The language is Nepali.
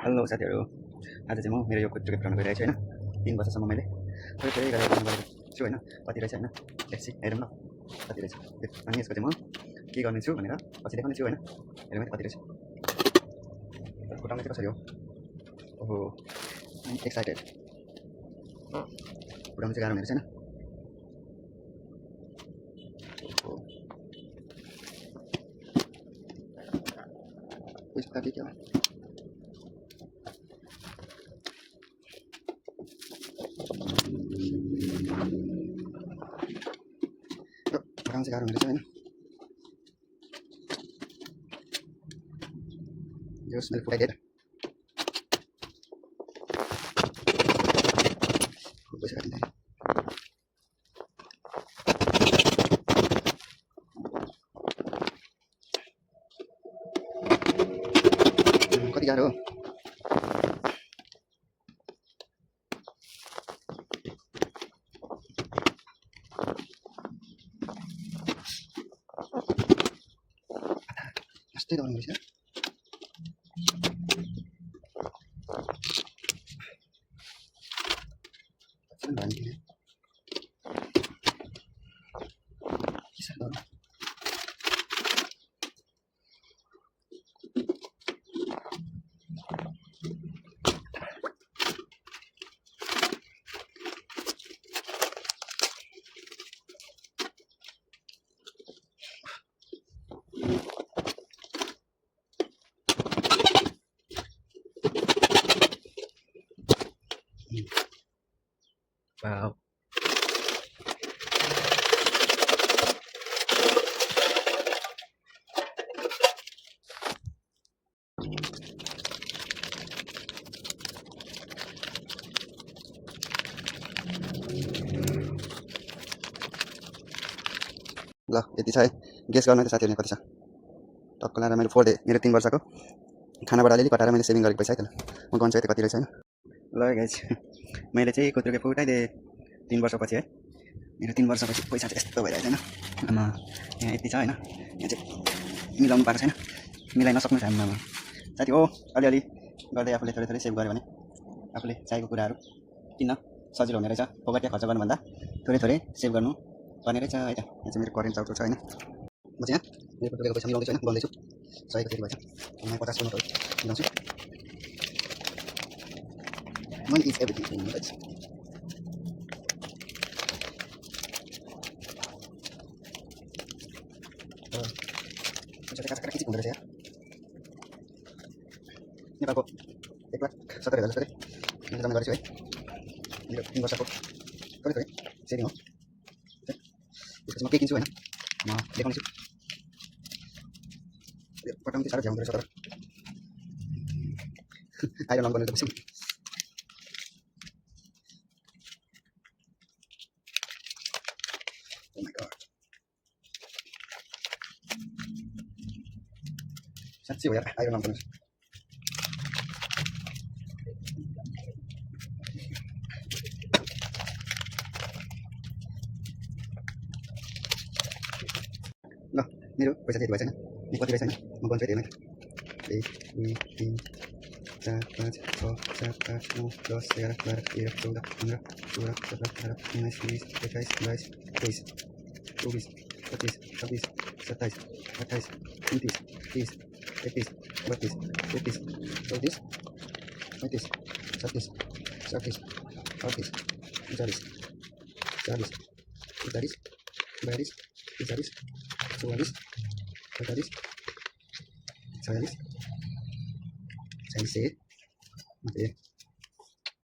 हेलो साथीहरू, आज चाहिँ म मेरो यो कुद्रुके फुटाउन गइरहेको छु होइन। 3 वर्षसम्म मैले थोरै थोरै गरेर फुटाउन गएको छु होइन। कति रहेछ होइन, एकछिन हेरौँ न कति रहेछ। अनि यसको चाहिँ म के गर्नेछु भनेर पछि देखाउनेछु होइन। हेरौँ है कति रहेछ। फुटाउने चाहिँ कसरी हो, ओहो एक्साइटेड। फुटाउनु चाहिँ गाह्रो हुने रहेछ होइन। ओहो उसका के हो, फुटाउनु चाहिँ गाह्रो हुने रहेछ होइन। यो मैले फुटाइदिएँ पैसा काटिँदैन। कति गाह्रो हो। यस्तै गर्नु रहेछ। Wow. ल यति छ है। गेस गर्नु त साथीहरु कति छ। टक्क लाएर मैले फोर्डे मेरो 3 वर्षको खानाबाट अलिअलि कटाएर मैले सेभिङ गरेको पैसा है त। म गन्छु है त कति रहेछ हैन। ल गाइस मैले चाहिँ कुद्रुके फुटाइदिएँ 3 वर्षपछि है। मेरो 3 वर्षपछि पैसा चाहिँ यस्तो भइरहेछ हैन। आमा यहाँ यति छ हैन। यहाँ चाहिँ मिलाउनु पाएको छैन। मिलाइ नसक्नु छ आमा साथी हो। अलिअलि गर्दै आफूले थोरै थोरै सेभ गर्यो भने आफूले चाहेको कुराहरू किन्न सजिलो हुने रहेछ। फोकटिया खर्च गर्नुभन्दा थोरै थोरै सेभ गर्नु पर्ने रहेछ है त। यहाँ चाहिँ मेरो करेन्ट चाउचाउ छ हैन। म चाहिँ यहाँ मेरो कुद्रुकेको पैसा मिलाउँदैछु हैन, गर्दैछु। सहीको त्यति भएछ। म 50 को नोट मिलाउँछु। Money is everything in life. कता खिचिक हुँदो रहेछ यार। नेपालको 1,70,000 जस्तो मैले जम्मा गरेछु है। मेरो 3 वर्षको थोरै थोरै सेभिङ हो। त्यसपछि म के किन्छु हैन, म देखाउँछु। यो पटाउनु चाहिँ साह्रो झ्याउँदो रहेछ तर आइरन अन गर्नु त बेसी। Oh my god. साँच्चै हो यार, आइरन अन गर्नु। ल मेरो पैसा त्यति भएछ हैन। यो कति रहेछ हैन, म गन्छु है त्यही 1 2 3 4 5 6 7 8 9 10 11 12 13 14 15 16 17 18 19 20 21 22 23 24 25 26 27 28 29 30 31 32 33 34 35 36 37 38 39 40 41 42 43 44 45 46 46 46 46